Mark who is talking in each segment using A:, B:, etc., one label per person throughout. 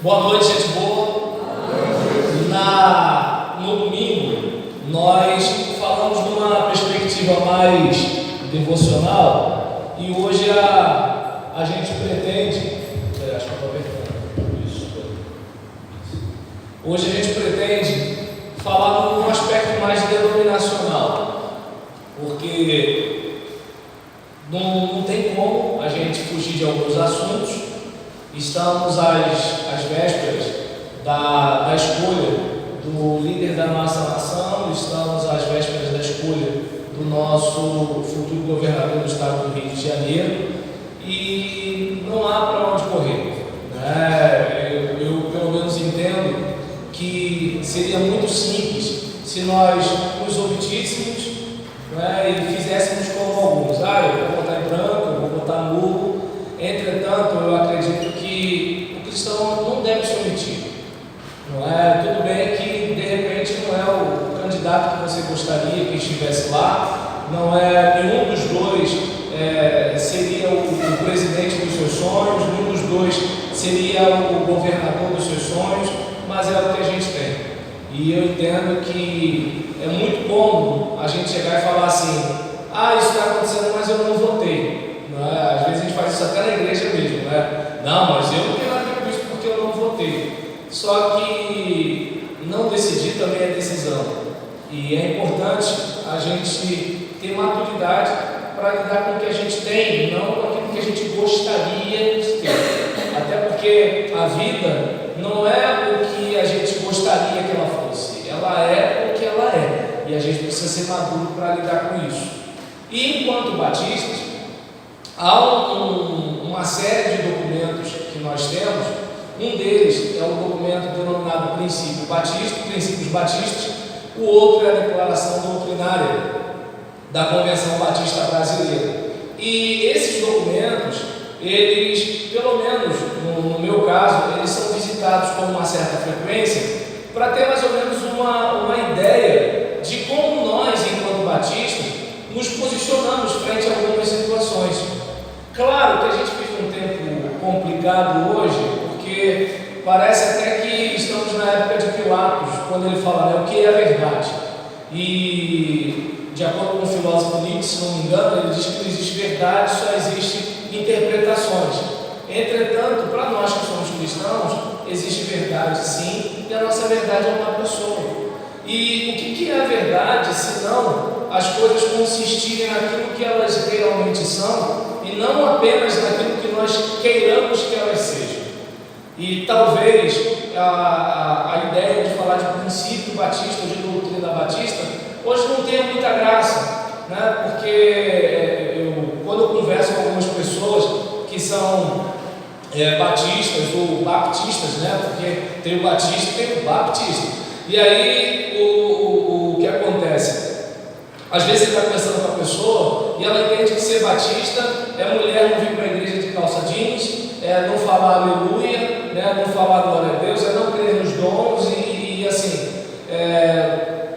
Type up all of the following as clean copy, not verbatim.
A: Boa noite, gente boa. No domingo, nós falamos numa perspectiva mais devocional e hoje a gente pretende. Acho que eu estou apertando. Isso. Hoje a gente pretende falar num aspecto mais denominacional, porque não tem como a gente fugir de alguns assuntos. Estamos às vésperas da escolha do líder da nossa nação, estamos às vésperas da escolha do nosso futuro governador do estado do Rio de Janeiro e não há para onde correr, né? Eu pelo menos entendo que seria muito simples se nós nos omitíssemos, né, e fizéssemos como alguns. Eu vou votar em branco, eu vou votar nulo. Entretanto, eu acredito que o cristão não deve se omitir. Não é? Tudo bem que de repente não é o candidato que você gostaria que estivesse lá, não é nenhum dos dois seria o presidente dos seus sonhos, nenhum dos dois seria o governador dos seus sonhos, mas é o que a gente tem. E eu entendo que é muito cômodo a gente chegar e falar assim: isso está acontecendo, mas eu não votei. Às vezes a gente faz isso até na igreja mesmo, né? Não, mas eu não tenho nada a ver com isso porque eu não votei. Só que não decidir também é decisão. E é importante a gente ter maturidade para lidar com o que a gente tem, não com aquilo que a gente gostaria de ter. Até porque a vida não é o que a gente gostaria que ela fosse, ela é o que ela é. E a gente precisa ser maduro para lidar com isso. E enquanto batistas, há uma série de documentos que nós temos. Um deles é o documento denominado Princípios Batistas, o outro é a Declaração Doutrinária da Convenção Batista Brasileira. E esses documentos, eles, pelo menos no meu caso, eles são visitados com uma certa frequência para ter mais ou menos uma ideia de como nós, enquanto batistas, nos posicionamos frente a algumas situações. Claro que a gente vive um tempo complicado hoje, porque parece até que estamos na época de Pilatos, quando ele fala, o que é a verdade. E, de acordo com o filósofo Nietzsche, se não me engano, ele diz que não existe verdade, só existem interpretações. Entretanto, para nós que somos cristãos, existe verdade sim, e a nossa verdade é uma pessoa. E o que é a verdade, se não as coisas consistirem naquilo que elas realmente são, e não apenas naquilo que nós queiramos que elas sejam. E talvez a ideia de falar de princípio batista, de doutrina batista, hoje não tenha muita graça, né? Porque quando eu converso com algumas pessoas que são batistas ou baptistas, né? Porque tem o batista e tem o baptista. E aí o que acontece? Às vezes você está conversando com a pessoa e ela entende que ser batista é mulher não vir para a igreja de calça jeans, não falar aleluia, né, não falar glória a Deus, não crer nos dons e assim,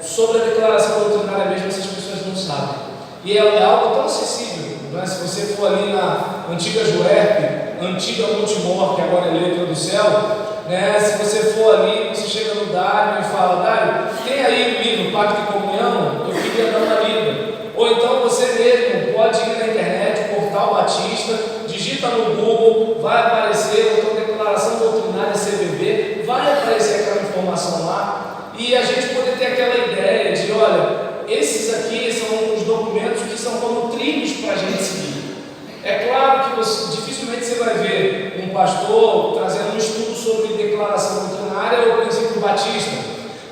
A: sobre a declaração doutrinária mesmo, essas pessoas não sabem. E é algo tão acessível, né? Se você for ali na antiga Juerp, antiga Montemor, que agora é Letra do Céu, né? Se você for ali, você chega no Dário e fala: Dário, tem aí o livro Pacto e Comunhão? Eu queria dar uma lida. Ou então você mesmo pode ir na internet, Portal Batista, digita no Google, vai aparecer, ou então Declaração Doutrinária CBB, vai aparecer aquela informação lá, e a gente poder ter aquela ideia de: olha, esses aqui são os documentos que são como trilhos para a gente seguir. É claro que dificilmente você vai ver um pastor trazendo um estudo sobre declaração doutrinária ou princípio batista,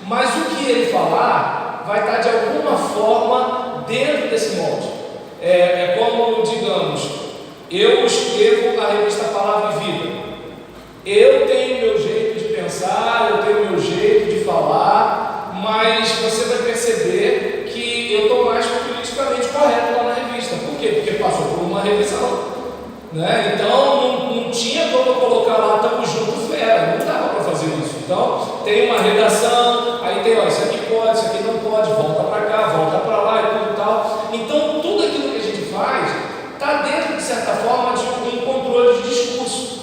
A: mas o que ele falar vai estar de alguma forma dentro desse molde. É como, digamos, eu escrevo a revista Palavra e Vida. Eu tenho meu jeito de pensar, eu tenho meu jeito de falar, mas você vai perceber que eu estou mais politicamente correto lá na revista. Por quê? Porque passou por uma revisão, né? Então não tinha como eu colocar lá "tamo junto, fera", não dava para fazer isso. Então tem uma redação, aí tem, isso aqui pode, isso aqui não pode, volta para cá, volta para lá e tudo tal. Então tudo aquilo que a gente faz está dentro, de certa forma, de um controle de discurso.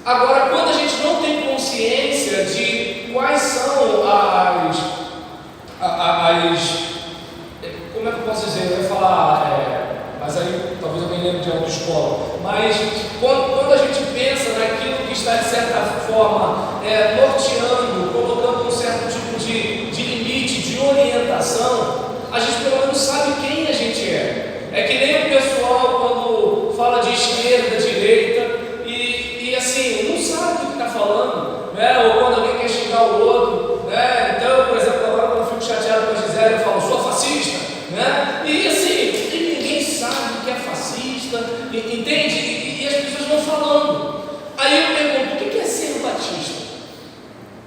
A: Agora, quando a gente não tem consciência autoescola, mas quando a gente pensa naquilo que está de certa forma norteando, colocando um certo tipo de limite, de orientação, a gente pelo menos sabe quem a gente é. É que nem o pessoal quando fala de esquerda, direita, e assim, não sabe do que está falando, né? Ou quando alguém quer xingar o outro, né? Então, por exemplo, agora quando eu fico chateado com a Gisele, eu falo, sou fascista, né? E assim, ninguém sabe o que é fascista, entende? E as pessoas vão falando. Aí eu pergunto, o que é ser batista?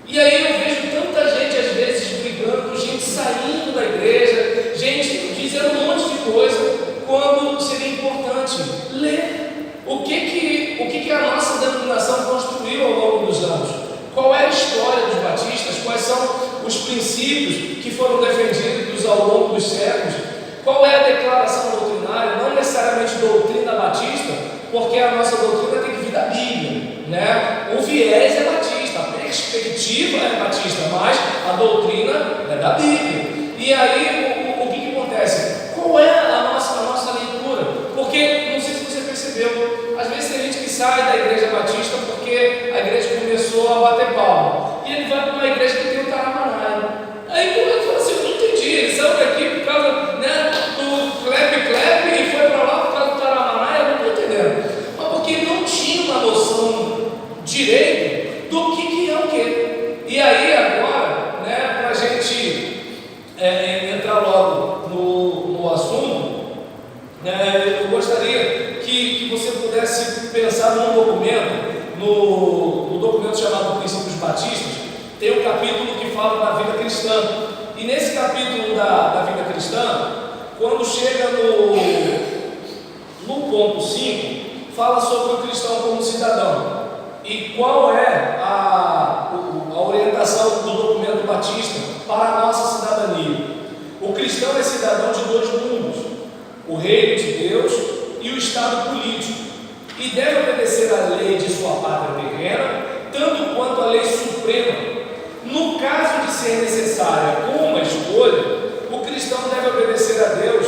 A: E aí eu vejo tanta gente às vezes brigando, gente saindo da igreja, gente dizendo um monte de coisa, quando seria importante ler o que a nossa denominação construiu ao longo dos anos. Qual é a história dos batistas? Quais são os princípios que foram defendidos ao longo dos séculos? Qual é a declaração doutrinária? Não necessariamente doutrina batista, porque a nossa doutrina tem que vir da Bíblia, né? O viés é batista, a perspectiva é batista, mas a doutrina é da Bíblia. E aí, o que acontece? Qual é a nossa leitura? Porque, não sei se você percebeu, às vezes tem gente que sai da igreja batista porque a igreja começou a bater palma, e ele vai para uma igreja que tem o Taramanaia. Aí ele fala assim, eu não entendi, ele saiu daqui por causa, né, do clep e foi para lá por causa do Taramanaia, eu não estou entendendo. Mas porque ele não tinha uma noção direito do que é o quê. E aí agora, né, para a gente entrar logo no assunto, né, eu gostaria que você pudesse pensar num documento, no documento chamado Princípios Batistas. Tem um capítulo que fala da vida cristã, e nesse capítulo da vida cristã, quando chega no ponto 5, fala sobre o cristão como cidadão, e qual é a orientação do documento batista para a nossa cidadania. O cristão é cidadão de dois mundos, o reino de Deus e o estado político, e deve obedecer à lei de sua pátria terrena, tanto quanto à lei suprema. No caso de ser necessária uma escolha, o cristão deve obedecer a Deus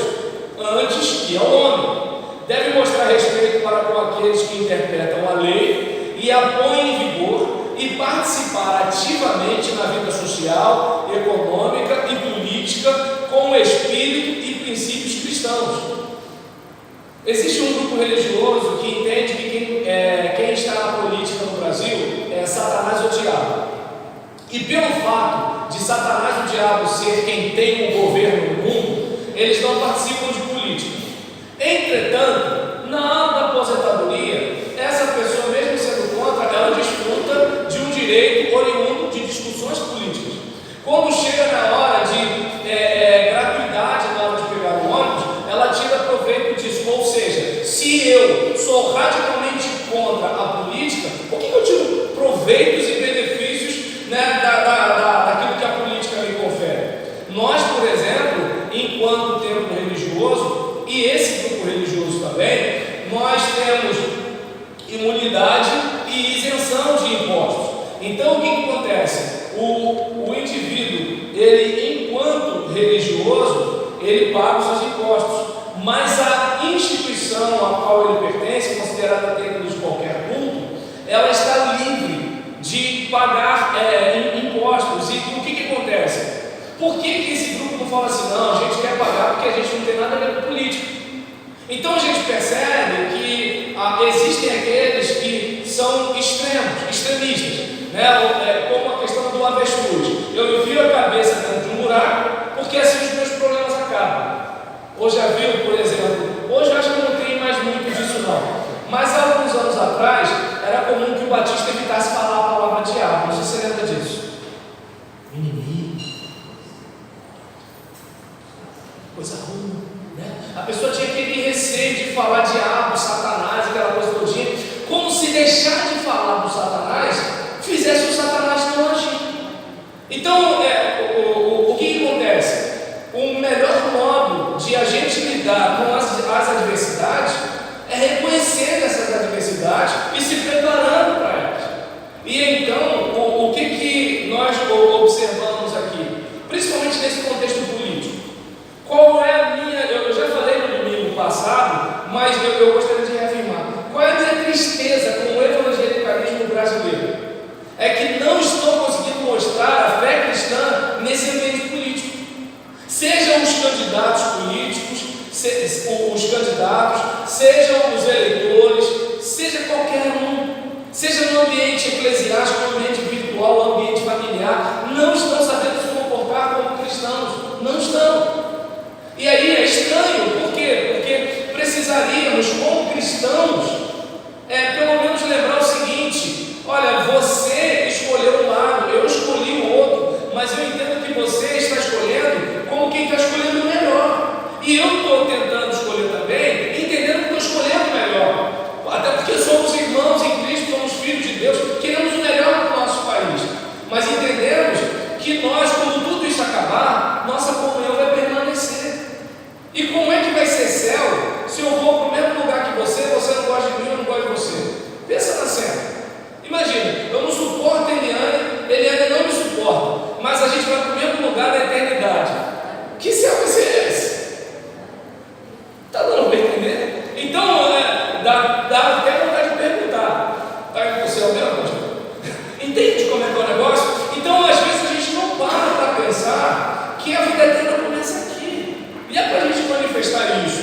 A: antes que ao homem. Deve mostrar respeito para com aqueles que interpretam a lei e a põem em vigor, e participar ativamente na vida social, econômica e política com o espírito e princípios cristãos. Existe um grupo religioso que entende que quem está na política no Brasil é Satanás ou o diabo. E pelo fato de Satanás e o diabo ser quem tem o governo no mundo, eles não participam de política. Entretanto, na da aposentadoria, essa pessoa, mesmo sendo contra, ela desfruta de um direito oriundo de discussões políticas. Quando chega na hora de gratuidade, na hora de pegar o ônibus, ela tira proveito disso. Ou seja, se eu sou radicalmente contra a política, por que eu tiro proveitos e benefícios, né, daquilo que a política me confere? Nós, por exemplo, enquanto templo religioso, e esse grupo religioso também, nós temos imunidade e isenção de impostos. Então, o que acontece? O indivíduo, ele, enquanto religioso, ele paga os seus impostos, mas a instituição a qual ele pertence, considerada dentro de qualquer culto, ela está livre de pagar impostos. E o que acontece? Por que esse grupo não fala assim, não, a gente quer pagar porque a gente não tem nada a ver com política? Então a gente percebe que existem aqueles que são extremistas, né? Como a questão do avestruz. Eu enfio a cabeça dentro de um buraco porque assim os meus problemas acabam. Hoje já viu, por exemplo, hoje eu acho que não tem mais muito disso não, mas há alguns anos atrás era comum que o batista evitasse falar a palavra diabo. Não sei se você lembra disso. Inimigo, coisa ruim, né? A pessoa tinha aquele receio de falar diabo, Satanás, aquela coisa todinha, como se deixar de falar do Satanás fizesse o Satanás não agir. Então, o que acontece? O melhor modo de a gente lidar com as adversidades é reconhecer essas adversidades e se preparando para elas. E então, o que nós observamos aqui, principalmente nesse contexto político? Qual é a minha... Eu já falei no domingo passado, mas eu gostaria de brasileiro é que não estão conseguindo mostrar a fé cristã nesse ambiente político. Sejam os candidatos políticos, sejam os eleitores, seja qualquer um, seja no ambiente eclesiástico, no ambiente virtual, no ambiente familiar, não estão sabendo se comportar como cristãos, não estão. E aí é estranho, por quê? Porque precisaríamos, como cristãos, pelo menos lembrar o seguinte: olha, você escolheu um lado, eu escolhi o outro, mas eu entendo que você está escolhendo como quem está escolhendo o melhor, e eu estou tentando escolher também, entendendo que estou escolhendo o melhor, até porque somos irmãos em Cristo, somos filhos de Deus, queremos o melhor para o nosso país, mas entendemos que nós, quando tudo isso acabar, nossa comunhão vai permanecer. E como é que vai ser céu se eu vou para o mesmo lugar que você não gosta de mim, eu não gosto de você? Pensa na cena. Imagina, eu não suporto Eliane não me suporta, mas a gente vai para o mesmo lugar da eternidade. Que céu vai ser esse? Está dando para entender? Então, dá até vontade de perguntar: está indo para o céu mesmo, pastor? Entende como é que é o negócio? Então, às vezes a gente não para pensar que a vida eterna começa aqui. E é para a gente manifestar isso.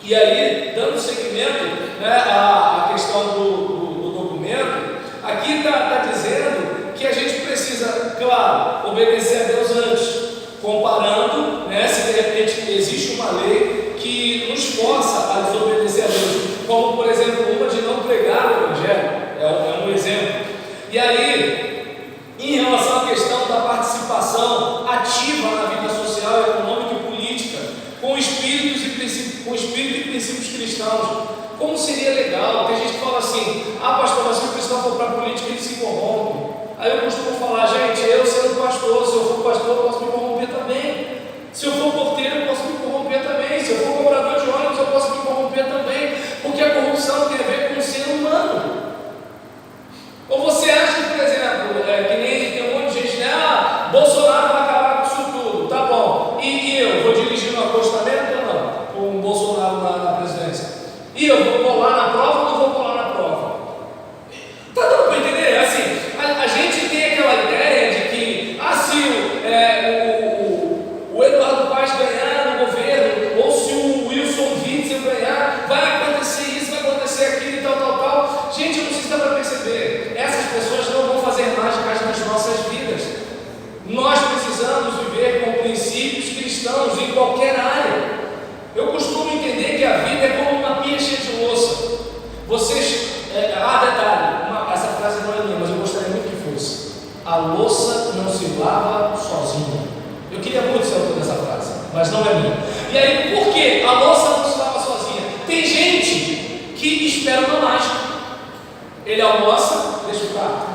A: E aí, dando seguimento, à questão do documento, aqui está dizendo que a gente precisa, claro, obedecer a Deus antes, comparando, se de repente existe uma lei que nos força a desobedecer a Deus, como por exemplo uma de não pregar o Evangelho, é um exemplo. E aí, em relação à questão da participação ativa na vida social, econômica e política, com espírito e princípios cristãos, como seria legal? Tem gente que fala assim: pastor, mas se o cristão for para a política, ele se corrompe. Aí eu costumo falar: gente, eu sendo pastor, se eu for pastor, eu posso me corromper também. Se eu for porteiro, eu posso me corromper também. Se eu for cobrador de ônibus, eu posso me corromper também. Porque a corrupção tem a ver com o ser humano. Ou você acha que, por exemplo, que nem tem um monte de gente, Bolsonaro vai acabar com isso tudo, tá bom. E eu vou dirigir no acostamento ou não? Com o Bolsonaro na presidência. E eu vou colar na prova ou não vou colar na prova? Está dando para entender? Assim, a gente tem aquela ideia de que, se o Eduardo Paes ganhar no governo, ou se o Wilson Witzel ganhar, vai acontecer isso, vai acontecer aquilo e tal. Gente, eu não sei se dá para perceber. Essas pessoas não vão fazer mágicas nas nossas vidas. Nós precisamos viver com princípios cristãos em qualquer área. Eu costumo entender que a vida é como uma pia cheia de louça. Vocês, detalhe, essa frase não é minha, mas eu gostaria muito que fosse: a louça não se lava sozinha. Eu queria muito ser autor dessa frase, mas não é minha. E aí, por que a louça não se lava sozinha? Tem gente que espera uma mágica. Ele almoça, deixa o prato,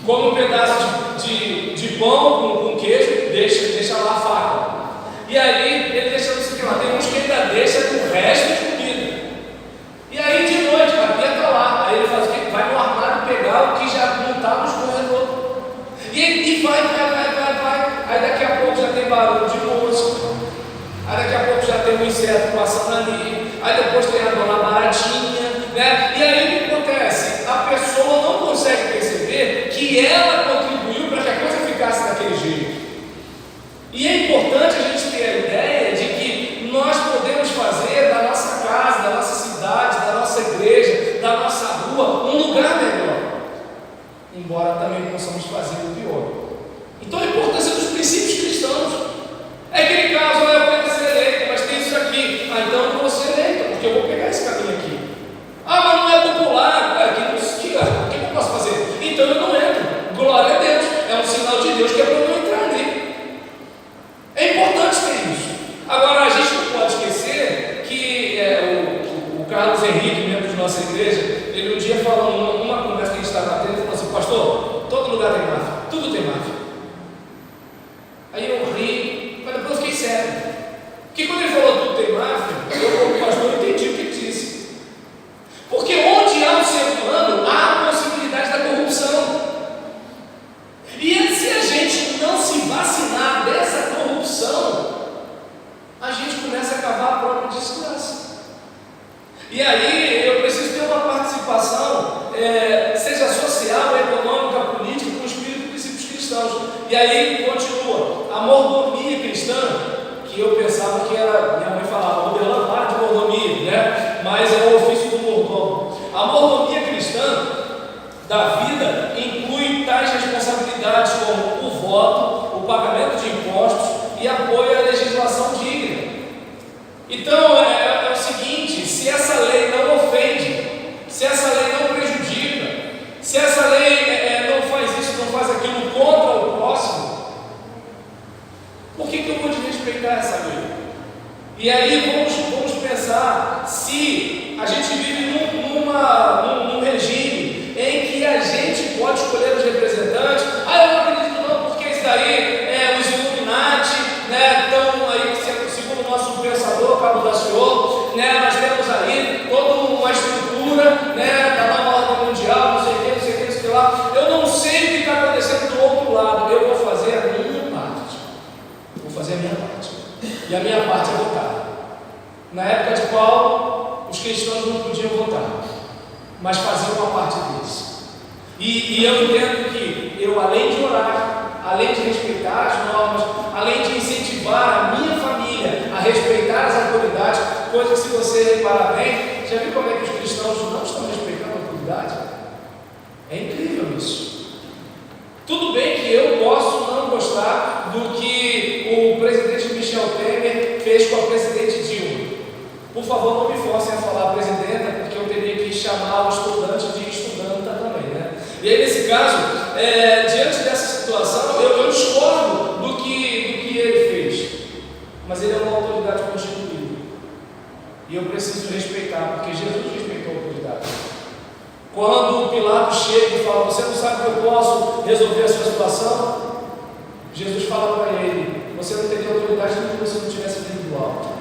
A: come um pedaço de pão com queijo, deixa lá a faca. E aí ele deixa não sei o que lá. Tem uns que ainda deixa com o resto de comida. E aí de noite a pia está lá. Aí ele faz o quê? Vai no armário pegar o que já não está no escorredor. E vai. Aí daqui a pouco já tem barulho de mosca. Aí daqui a pouco já tem um inseto passando ali. Aí depois tem a dona baratinha, E aí o que acontece? A pessoa não consegue perceber que ela contribuiu para que a coisa ficasse daquele jeito. E é importante a gente ter a ideia de que nós podemos fazer da nossa casa, da nossa cidade, da nossa igreja, da nossa rua, um lugar melhor, embora também possamos fazer o pior. Então a importância dos princípios cristãos é aquele caso: eu quero ser eleito, mas tem isso aqui. Então eu não vou ser eleito, porque eu vou pegar esse caminho aqui. Mas não é popular, o que eu posso fazer? Então eu não entro. Glória a Deus, é um sinal de Deus que é para eu não entrar ali. É importante ter isso. Agora, a gente não pode esquecer que o Carlos Henrique, membro de nossa igreja, ele um dia falou, numa conversa que a gente estava tendo, ele falou assim: pastor, todo lugar tem máfia, tudo tem máfia. Aí eu ri, mas depois eu fiquei sério. Porque quando ele falou tudo tem máfia, eu, como pastor, entendi o que ele disse. Porque onde há o ser humano, há a possibilidade da corrupção. E aí continua, a mordomia cristã, que eu pensava que era, minha mãe falava, modelando para de mordomia, né? Mas é o ofício do mordomo. A mordomia cristã da vida inclui tais responsabilidades como o voto, o pagamento de impostos e apoio à legislação digna. Então é o seguinte, se essa lei não ofende, se essa lei não prejudica, se essa lei não faz isso, não faz aquilo contra o próximo, por que eu vou desrespeitar essa lei? E aí vamos pensar, se a gente vive num regime em que a gente pode escolher os representantes, eu não acredito não, porque isso daí, os Illuminati, né, estão aí, segundo o nosso pensador, Cabo da Senhor, né, nós temos aí toda uma estrutura, né, da nova ordem mundial, não sei o que lá. Eu não sei o que está acontecendo do outro lado, eu vou fazer a minha parte. Vou fazer a minha parte. E a minha parte é votar. Na época de Paulo, os cristãos não podiam votar, mas faziam uma parte deles. E eu entendo que eu, além de orar, além de respeitar as normas, além de incentivar a minha família a respeitar as autoridades, coisa que, se você reparar bem, já viu como é que os cristãos não estão respeitando a autoridade? É incrível isso. Tudo bem que eu posso não gostar do que o presidente Michel Temer fez com a presidente Dilma. Por favor, não me forcem a falar presidenta, porque eu teria que chamar o estudante de estudanta também, né? E aí, nesse caso, diante dessa situação, eu discordo do que ele fez, mas ele é uma autoridade constituída, e eu preciso respeitar, porque Jesus respeitou a autoridade. Quando Pilatos chega e fala, você não sabe que eu posso resolver a sua situação? Jesus fala para ele, você não teria autoridade nem que você não tivesse vindo do alto.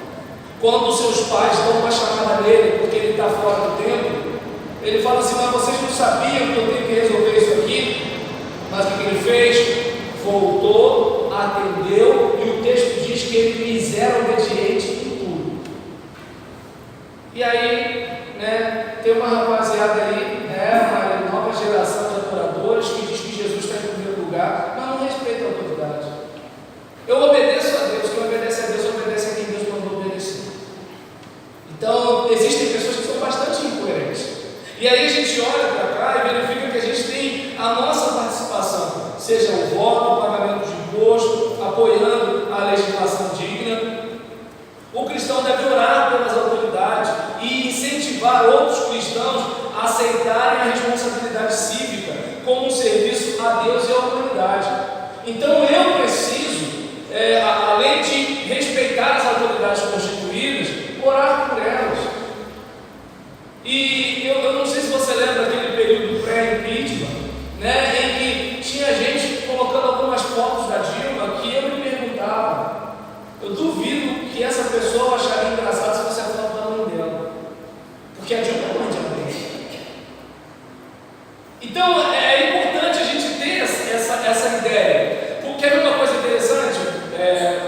A: Quando os seus pais dão uma chamada nele, porque ele está fora do templo, ele fala assim, mas vocês não sabiam que eu tenho que resolver isso aqui? Mas o que ele fez? Voltou, atendeu, e o texto diz que ele lhes era obediente em tudo. E aí, né, tem uma rapaziada aí, né, uma nova geração de adoradores que diz que Jesus está em primeiro lugar, mas não respeita a autoridade. Eu obedeço a Deus, quem obedece a Deus obedece a quem Deus mandou obedecer. Então, existem pessoas que são bastante incoerentes. E aí a gente olha para cá e verifica que a gente tem a nossa participação, seja o voto, o pagamento de imposto, apoiando a legislação digna. O cristão deve orar pelas autoridades e incentivar outros cristãos a aceitarem a responsabilidade cívica como um serviço a Deus e à humanidade. Então eu preciso, além de respeitar as autoridades constituídas, orar por elas. E eu não sei se você lembra daquele período pré-impeachment, né, em que tinha gente colocando algumas fotos da Dilma que eu me perguntava, eu duvido que essa pessoa acharia engraçado se você fosse da mãe dela, porque a Dilma é mãe de alguém. Então é importante a gente ter essa ideia, porque é uma coisa interessante,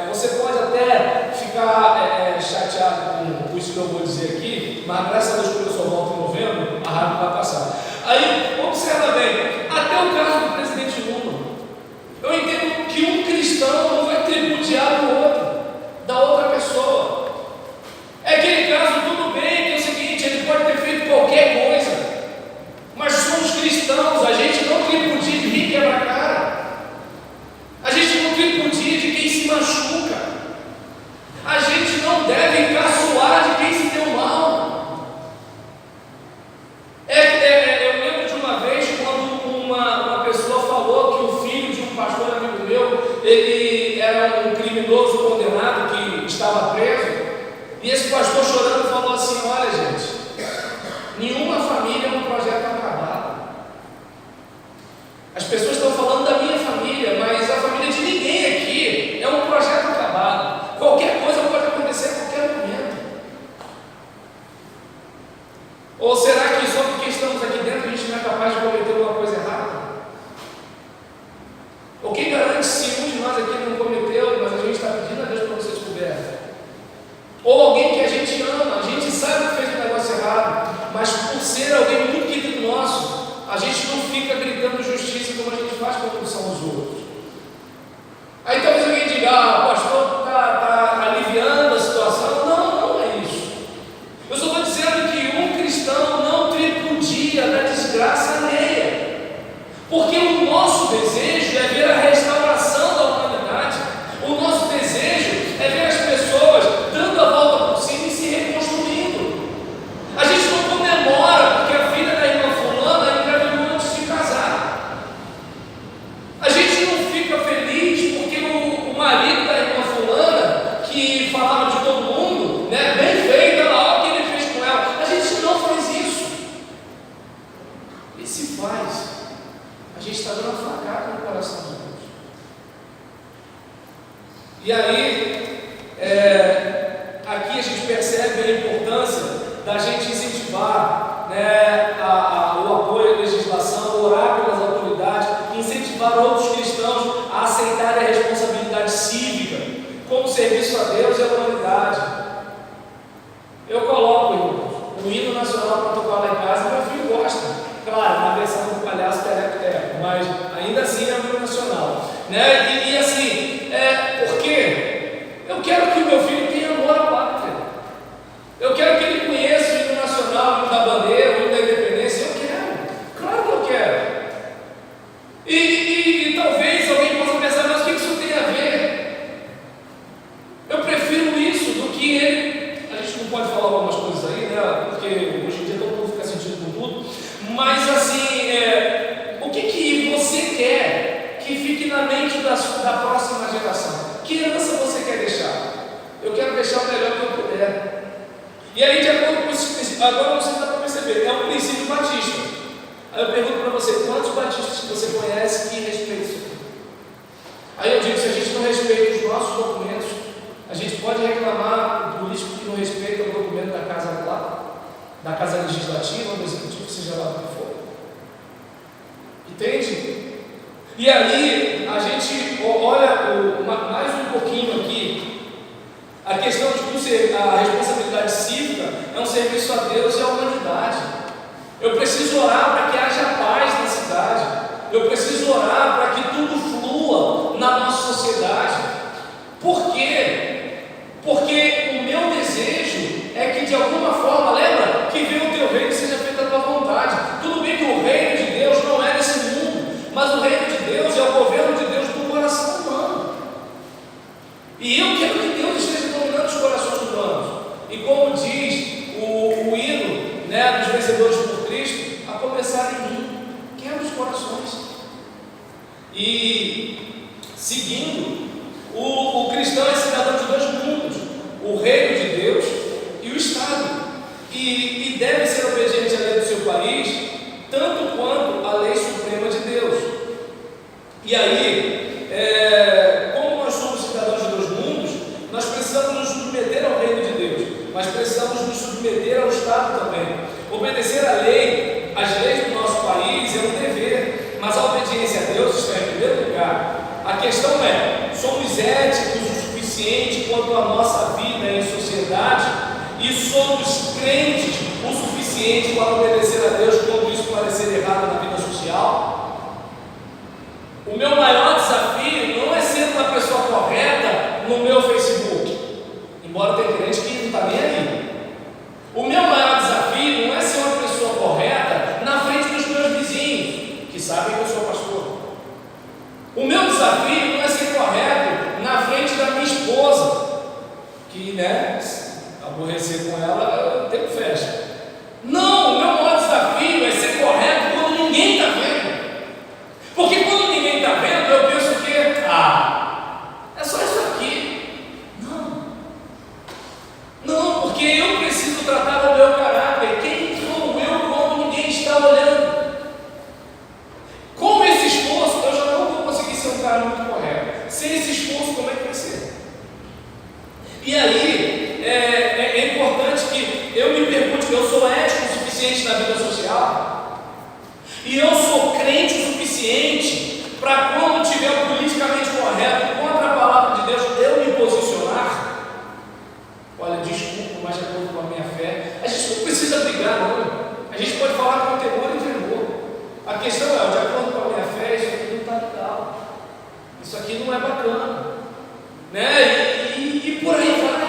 A: você pode até ficar chateado com isso que eu vou dizer aqui, mas graças a Deus, quando eu só volto em novembro, a raiva vai passar. Aí, observa bem, até o caso do presidente Lula, eu entendo que um cristão não vai tripudiar o outro, da outra pessoa. É aquele caso, tudo bem, que é o seguinte, ele pode ter feito qualquer coisa, mas somos cristãos, a gente não tripudia de quem quebra a cara, a gente não tripudia de quem se machuca, a gente não deve caçoar de quem se deu mal. Eu lembro de uma vez quando uma pessoa falou que o filho de um pastor amigo meu, ele era um criminoso condenado que estava preso, e esse pastor chorando falou assim, olha gente, nenhuma família é um projeto acabado. As pessoas estão falando da minha família, mas a família de ninguém aqui é um projeto acabado. Qualquer coisa pode acontecer a qualquer momento. Ou será que só porque estamos aqui dentro a gente não é capaz de cometer alguma coisa errada? Ou quem garante se um de nós aqui não cometeu, mas a gente está pedindo a Deus para você descobrir? Ou alguém que a gente ama, a gente sabe que fez um negócio errado, mas por ser alguém muito querido nosso, a gente não fica gritando justiça como a gente faz quando são os outros. o pastor está aliviando a situação. Não, não é isso. Eu só estou dizendo que um cristão não tripudia da desgraça alheia, porque o nosso desejo é ver a restauração da humanidade. O nosso desejo é ver as pessoas dando a volta por cima e se reconstruindo. A gente não comemora porque a filha da irmã fulana engravidou antes de casar. A gente não fica feliz porque o marido da irmã fulana, que falava de todo mundo, né, bem feito, olha o que ele fez com ela. A gente não faz isso. E se faz, a gente está dando uma facada no coração de Deus. E aí, aqui a gente percebe a importância da gente incentivar, né, o apoio à legislação, orar pelas autoridades, incentivar outros cristãos a aceitarem a responsabilidade cívica como serviço a Deus e à humanidade. Eu coloco, irmãos, o hino nacional para tocar lá em casa, meu filho gosta. Claro, na versão do palhaço tereco-tereco, mas ainda assim é o hino nacional, né? E assim, por quê? Eu quero que o meu filho tenha amor à pátria. Eu quero que ele conheça o hino nacional, o hino da bandeira, o hino da independência. Eu quero, claro que eu quero. E talvez alguém possa pensar, mas o que isso tem a ver? Eu prefiro isso do que ele. A gente não pode falar algumas coisas aí, né? Porque hoje em dia todo mundo fica sentindo com tudo. Mas assim, o que você quer que fique na mente da próxima geração? Que herança você quer deixar? Eu quero deixar o melhor que eu puder. E aí, de acordo com esse princípio, agora não sei se dá para perceber, é um princípio batista. Aí eu pergunto para você, quantos batistas que você conhece que respeitam isso aqui? Aí eu digo, se a gente não respeita os nossos documentos, a gente pode reclamar do político que não respeita o documento da casa lá, da casa legislativa, do executivo, seja lá do que for. Entende? E aí, a gente olha mais um pouquinho aqui, a questão de que a responsabilidade cívica é um serviço a Deus e à humanidade. Eu preciso orar para que haja paz na cidade. Eu preciso orar para que tudo flua na nossa sociedade. Por quê? Porque o meu desejo é que de alguma forma, lembra? Que venha o teu reino, seja feita a tua vontade. Tudo bem que o reino de Deus não é desse mundo, mas o reino de Deus é o governo de Deus do coração humano. E eu quero que Deus esteja dominando os corações humanos. E como diz o hino, né, dos vencedores por Cristo, a começar em mim, quebra os corações. E seguindo, o cristão é cidadão de dois mundos: o reino de Deus e o Estado. E deve ser obediente à lei do seu país, tanto quanto à lei suprema de Deus. E aí, como nós somos cidadãos de dois mundos, nós precisamos nos submeter ao reino de Deus, mas precisamos nos submeter ao Estado também. Obedecer à lei, às leis do nosso país é um dever, mas a obediência a Deus está em primeiro lugar. A questão é, somos éticos o suficiente quanto à nossa vida em sociedade, e somos crentes o suficiente para obedecer a Deus quando isso parecer errado na vida social? O meu maior desafio não é ser uma pessoa correta no meu Facebook, embora tenha crente que não está nem aí. O meu maior desafio não é ser uma pessoa correta na frente dos meus vizinhos, que sabem que eu sou pastor. O meu desafio não é ser correto na frente da minha esposa, que, né, aborrecer com ela, o tempo fecha. Não, o meu maior desafio é ser correto quando ninguém está vendo. Porque quando ninguém está vendo, eu penso que, é só isso aqui. Não, porque eu preciso tratar o meu caráter. Quem sou eu quando ninguém está olhando? Com esse esforço, eu já não vou conseguir ser um cara muito correto. Sem esse esforço, como é que vai ser? E aí, é importante que eu me pergunte, eu sou ético o suficiente na vida social? E eu sou crente o suficiente para quando tiver o politicamente correto contra a palavra de Deus, eu me posicionar? Olha, desculpa, mas de acordo com a minha fé, a gente não precisa brigar, não. A gente pode falar com temor e tremor. A questão é, de acordo com a minha fé, isso aqui não está legal. Isso aqui não é bacana. né? E por aí vai.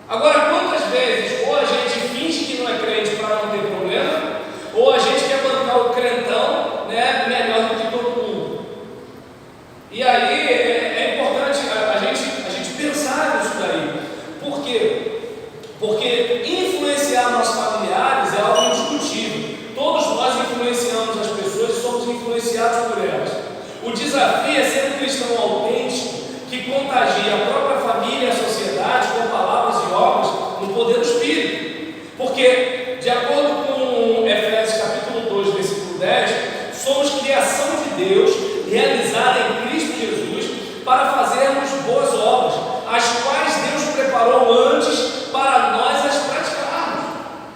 A: Agora, quantas vezes ou a gente finge que não é crente para não ter problema, ou a gente quer bancar o crentão, né, melhor do que todo mundo. E aí é importante a gente pensar nisso daí. Por quê? Porque influenciar nossos familiares é algo indiscutível. Todos nós influenciamos as pessoas e somos influenciados por elas. O desafio é ser um cristão autêntico que contagia a própria família e a sociedade com palavras e obras no poder do Espírito. Porque, de acordo com Efésios capítulo 2, versículo 10, somos criação de Deus, realizada em Cristo Jesus, para fazermos boas obras, as quais Deus preparou antes para nós as praticarmos.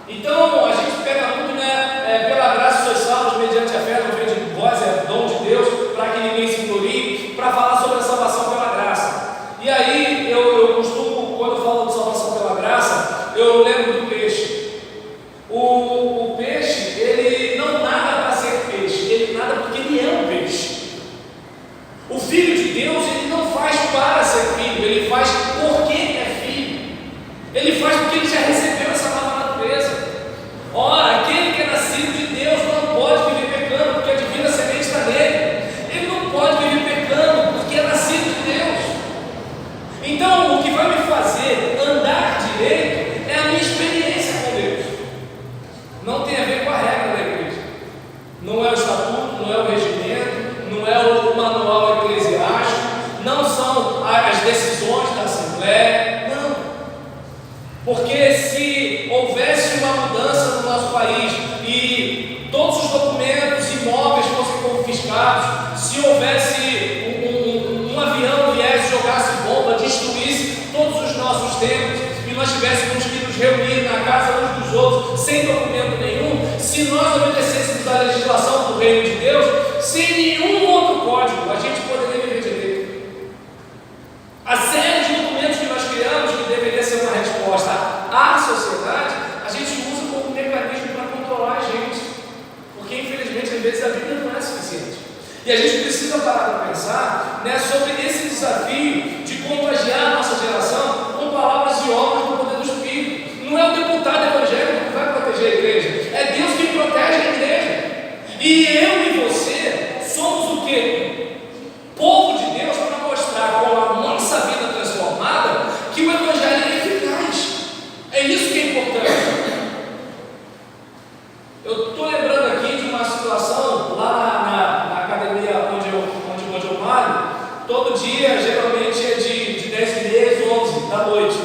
A: Então, a gente pega muito, né, pela graça sois salvos mediante a fé, não vem de vós, é dom de Deus, para que ninguém se glorie, para falar sobre a salvação pela graça. E aí, eu costumo, quando eu falo de salvação pela graça, eu lembro do peixe. O peixe, ele não nada para ser peixe, ele nada porque ele é um peixe. O Filho de Deus, ele não faz para ser filho, ele faz porque é filho. Ele faz porque ele já recebeu essa nova natureza. Ora, aquele que é nascido de Deus não pode viver pecando, porque a divina semente está nele. Ele não pode viver pecando, porque é nascido de Deus. Então, o que vai me fazer andar direito é a minha experiência com Deus. Não tem a ver com a regra da igreja. Não é o estatuto, não é o regimento, não é o manual eclesiástico, não são as decisões da Assembleia, não. Porque se houvesse uma mudança no nosso país e todos os documentos imóveis fossem confiscados, se houvesse um avião viesse, jogasse bomba, destruísse todos os nossos templos e nós tivéssemos que nos reunir na casa uns dos outros sem documento nenhum, se nós obedecêssemos a legislação do reino de Deus, sem nenhum outro código, a gente poderia viver direito. A série de documentos que nós criamos, que deveria ser uma resposta à sociedade, a gente usa como mecanismo para controlar a gente, porque infelizmente às vezes a Bíblia não é suficiente. E a gente precisa parar para pensar, né, sobre esse desafio de contagiar a nossa geração com palavras e obras do poder do Espírito. Não é o deputado evangélico que vai proteger a igreja, é Deus que protege a igreja. E eu e você somos o quê? Povo de Deus, para mostrar com a nossa vida transformada que o evangelho é eficaz. É isso que é importante. Eu estou lembrando aqui de uma situação lá na academia onde eu malho. Todo dia, geralmente é de 10h30 às 11 da noite.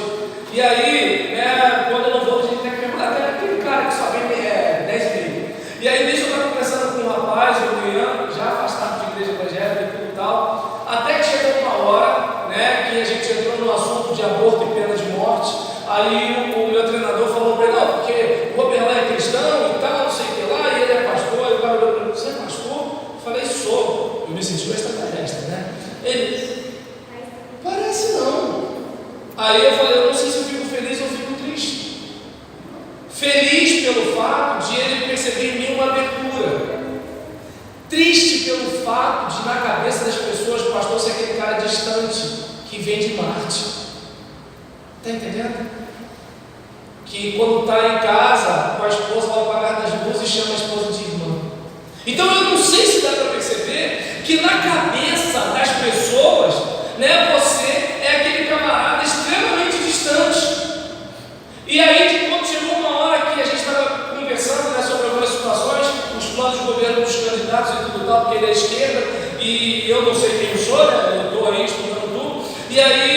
A: E aí, né, quando eu não vou, a gente tem que lembrar até aquele cara que só vem 10h30. E aí, deixa eu estar conversando com um rapaz, o William, já afastado de igreja evangélica e tudo e tal, até que chegou uma hora, né, que a gente entrou no assunto de aborto e pena de morte. Aí o meu treinador falou para ele, não, porque o Robert lá é cristão e tal, não sei o que lá, e ele é pastor. E o cara olhou para mim, você é pastor? Eu falei, sou. Eu me senti um extraterrestre, né? Ele, parece não. Aí eu falei, eu não sei se eu fico feliz ou fico triste. Feliz pelo fato de ele perceber em mim uma abertura. Triste pelo fato de, na cabeça das pessoas, o pastor ser aquele cara distante que vem de Marte. Está entendendo? Que quando está em casa com a esposa, vai apagar das luzes e chama a esposa de irmã. Então eu não sei se dá para perceber que na cabeça das pessoas, né, você é aquele camarada extremamente distante. E aí, quando chegou uma hora que a gente estava conversando, né, sobre algumas situações, os planos de governo dos candidatos e tudo tal, porque ele é esquerda e eu não sei quem eu sou, né, eu estou aí estudando tudo. E aí